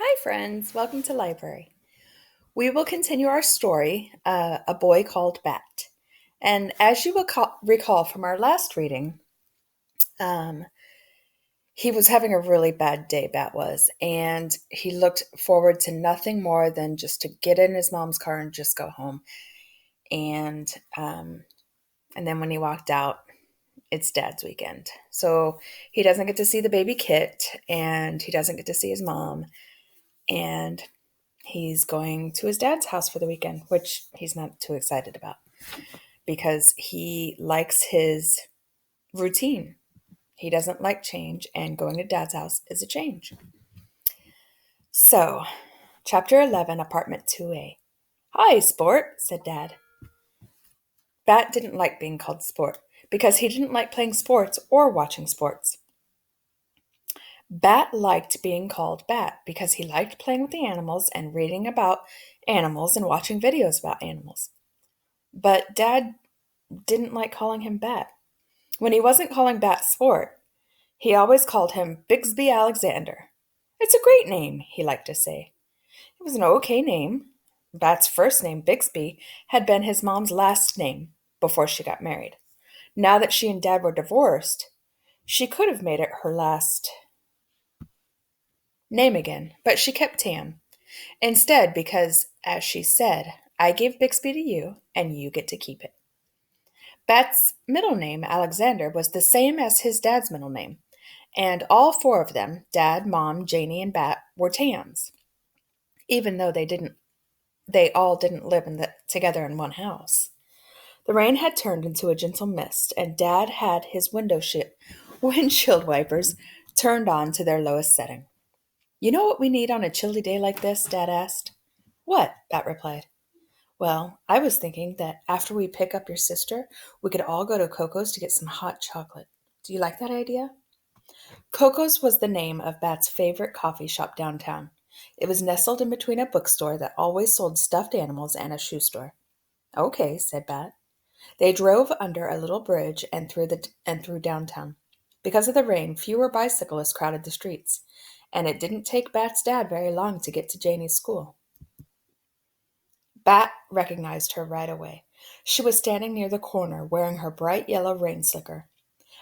Hi, friends. Welcome to Library. We will continue our story, A Boy Called Bat. And as you will recall from our last reading, um, he was having a really bad day, Bat was, and he looked forward to nothing more than just to get in his mom's car and just go home. And um, and then when he walked out, it's Dad's weekend, so he doesn't get to see the baby Kit, and he doesn't get to see his mom, and he's going to his dad's house for the weekend, which he's not too excited about because he likes his routine. He doesn't like change, and going to dad's house is a change. So, chapter 11, apartment 2A. Hi, Sport, said Dad. Bat didn't like being called Sport because he didn't like playing sports or watching sports. Bat liked being called Bat because he liked playing with the animals and reading about animals and watching videos about animals. But Dad didn't like calling him Bat. When he wasn't calling Bat Sport, he always called him Bixby Alexander. It's a great name, he liked to say. It was an okay name. Bat's first name, Bixby, had been his mom's last name before she got married. Now that she and Dad were divorced, she could have made it her last name again, but she kept Tam instead because, as she said, I gave Bixby to you, and you get to keep it. Bat's middle name, Alexander, was the same as his dad's middle name, and all four of them, Dad, Mom, Janie, and Bat, were Tams, even though they all didn't live together in one house. The rain had turned into a gentle mist, and Dad had his windshield wipers turned on to their lowest setting. You know what we need on a chilly day like this? Dad asked. What? Bat replied. Well, I was thinking that after we pick up your sister, we could all go to Coco's to get some hot chocolate. Do you like that idea? Coco's was the name of Bat's favorite coffee shop downtown. It was nestled in between a bookstore that always sold stuffed animals and a shoe store. Okay, said Bat. They drove under a little bridge and through downtown. Because of the rain, fewer bicyclists crowded the streets, and it didn't take Bat's dad very long to get to Janie's school. Bat recognized her right away. She was standing near the corner wearing her bright yellow rain slicker.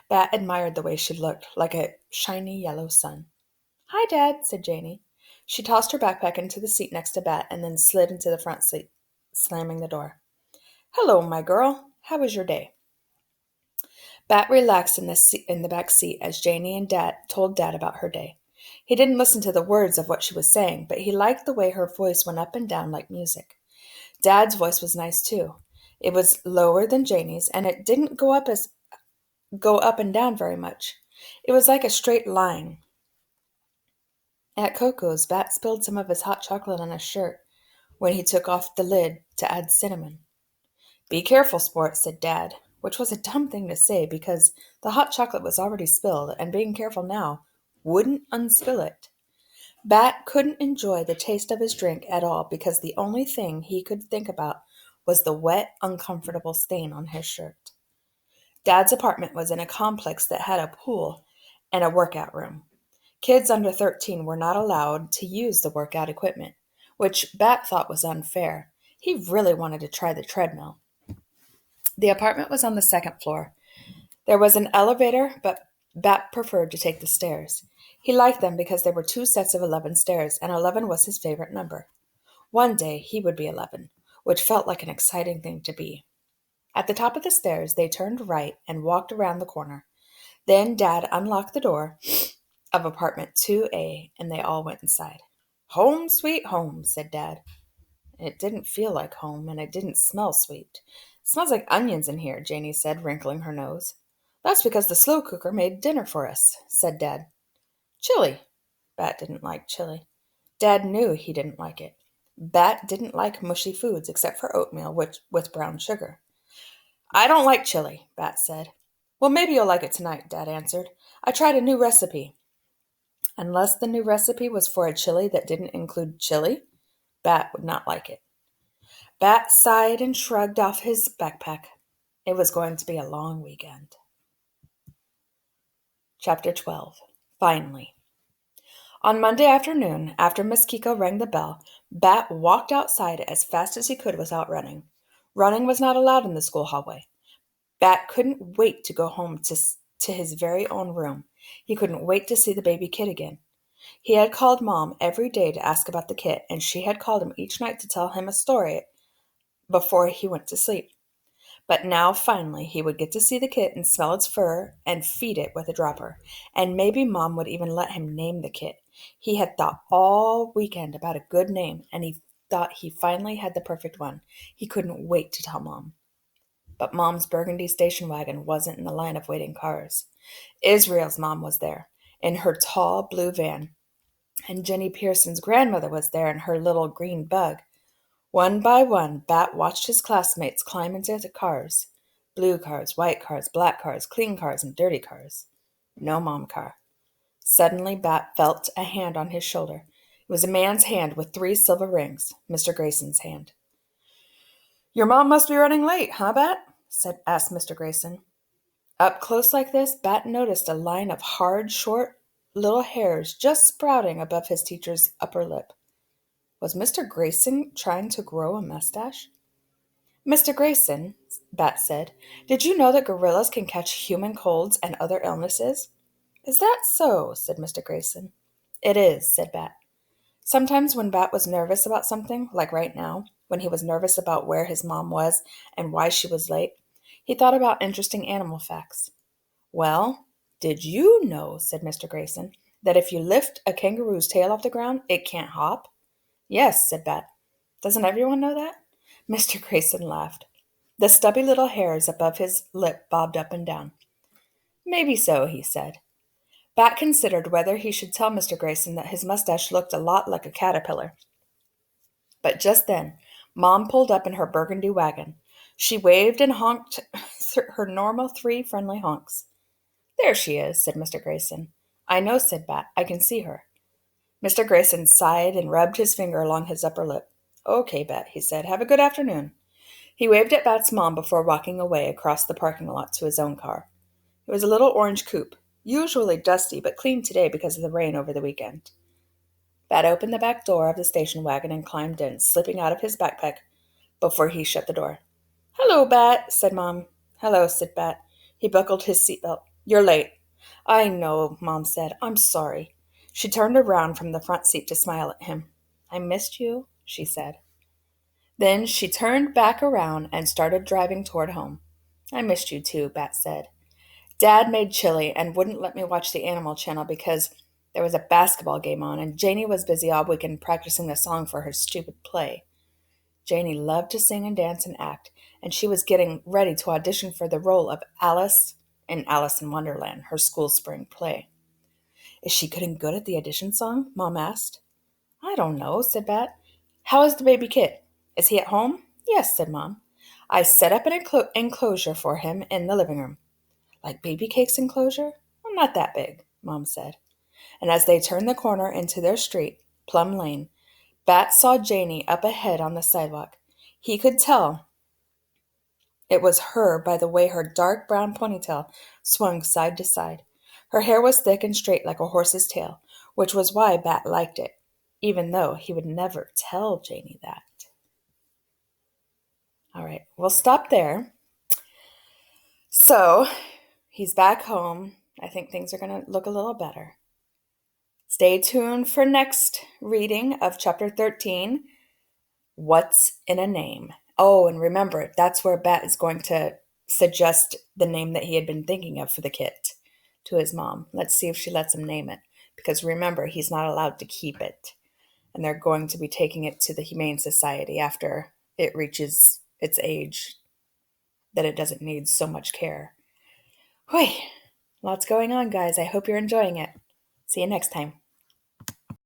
Bat admired the way she looked, like a shiny yellow sun. Hi, Dad, said Janie. She tossed her backpack into the seat next to Bat and then slid into the front seat, slamming the door. Hello, my girl. How was your day? Bat relaxed in the back seat as Janie and Dad told Dad about her day. He didn't listen to the words of what she was saying, but he liked the way her voice went up and down like music. Dad's voice was nice too. It was lower than Janie's, and it didn't go up and down very much. It was like a straight line. At Coco's, Bat spilled some of his hot chocolate on his shirt when he took off the lid to add cinnamon. Be careful, Sport, said Dad, which was a dumb thing to say because the hot chocolate was already spilled, and being careful now wouldn't unspill it. Bat couldn't enjoy the taste of his drink at all because the only thing he could think about was the wet, uncomfortable stain on his shirt. Dad's apartment was in a complex that had a pool and a workout room. Kids under 13 were not allowed to use the workout equipment, which Bat thought was unfair. He really wanted to try the treadmill. The apartment was on the second floor. There was an elevator, but Bat preferred to take the stairs. He liked them because there were two sets of 11 stairs, and 11 was his favorite number. One day he would be 11, which felt like an exciting thing to be. At the top of the stairs, they turned right and walked around the corner. Then Dad unlocked the door of apartment 2A, and they all went inside. Home, sweet home, said Dad. It didn't feel like home, and it didn't smell sweet. It smells like onions in here, Janie said, wrinkling her nose. That's because the slow cooker made dinner for us, said Dad. Chili. Bat didn't like chili. Dad knew he didn't like it. Bat didn't like mushy foods except for oatmeal with brown sugar. I don't like chili, Bat said. Well, maybe you'll like it tonight, Dad answered. I tried a new recipe. Unless the new recipe was for a chili that didn't include chili, Bat would not like it. Bat sighed and shrugged off his backpack. It was going to be a long weekend. Chapter 12. Finally. On Monday afternoon, after Miss Kiko rang the bell, Bat walked outside as fast as he could without running. Running was not allowed in the school hallway. Bat couldn't wait to go home to his very own room. He couldn't wait to see the baby kit again. He had called Mom every day to ask about the kit, and she had called him each night to tell him a story before he went to sleep. But now, finally, he would get to see the kit and smell its fur and feed it with a dropper. And maybe Mom would even let him name the kit. He had thought all weekend about a good name, and he thought he finally had the perfect one. He couldn't wait to tell Mom. But Mom's burgundy station wagon wasn't in the line of waiting cars. Israel's mom was there, in her tall blue van, and Jenny Pearson's grandmother was there in her little green bug. One by one, Bat watched his classmates climb into the cars. Blue cars, white cars, black cars, clean cars, and dirty cars. No Mom car. Suddenly, Bat felt a hand on his shoulder. It was a man's hand with 3 silver rings, Mr. Grayson's hand. "Your mom must be running late, huh, Bat?" asked Mr. Grayson. Up close like this, Bat noticed a line of hard, short, little hairs just sprouting above his teacher's upper lip. Was Mr. Grayson trying to grow a mustache? "Mr. Grayson," Bat said, "did you know that gorillas can catch human colds and other illnesses?" "Is that so?" said Mr. Grayson. "It is," said Bat. Sometimes when Bat was nervous about something, like right now, when he was nervous about where his mom was and why she was late, he thought about interesting animal facts. "Well, did you know," said Mr. Grayson, "that if you lift a kangaroo's tail off the ground, it can't hop?" "Yes," said Bat. "Doesn't everyone know that?" Mr. Grayson laughed. The stubby little hairs above his lip bobbed up and down. "Maybe so," he said. Bat considered whether he should tell Mr. Grayson that his mustache looked a lot like a caterpillar. But just then, Mom pulled up in her burgundy wagon. She waved and honked her normal 3 friendly honks. "There she is," said Mr. Grayson. "I know," said Bat. "I can see her." Mr. Grayson sighed and rubbed his finger along his upper lip. "Okay, Bat," he said. "Have a good afternoon." He waved at Bat's mom before walking away across the parking lot to his own car. It was a little orange coupe, usually dusty but clean today because of the rain over the weekend. Bat opened the back door of the station wagon and climbed in, slipping out of his backpack before he shut the door. "Hello, Bat," said Mom. "Hello," said Bat. He buckled his seatbelt. "You're late." "I know," Mom said. "I'm sorry." She turned around from the front seat to smile at him. "I missed you," she said. Then she turned back around and started driving toward home. "I missed you too," Bat said. "Dad made chili and wouldn't let me watch the Animal Channel because there was a basketball game on, and Janie was busy all weekend practicing the song for her stupid play." Janie loved to sing and dance and act, and she was getting ready to audition for the role of Alice in Alice in Wonderland, her school spring play. "Is she getting good at the audition song?" Mom asked. "I don't know," said Bat. "How is the baby kit? Is he at home?" "Yes," said Mom. "I set up an enclosure for him in the living room." "Like baby cake's enclosure?" "Well, not that big," Mom said. And as they turned the corner into their street, Plum Lane, Bat saw Janie up ahead on the sidewalk. He could tell it was her by the way her dark brown ponytail swung side to side. Her hair was thick and straight like a horse's tail, which was why Bat liked it, even though he would never tell Janie that. All right, we'll stop there. So, he's back home. I think things are going to look a little better. Stay tuned for next reading of chapter 13, What's in a Name? Oh, and remember, that's where Bat is going to suggest the name that he had been thinking of for the kit to his mom. Let's see if she lets him name it. Because remember, he's not allowed to keep it. And they're going to be taking it to the Humane Society after it reaches its age that it doesn't need so much care. Whew, lots going on, guys. I hope you're enjoying it. See you next time.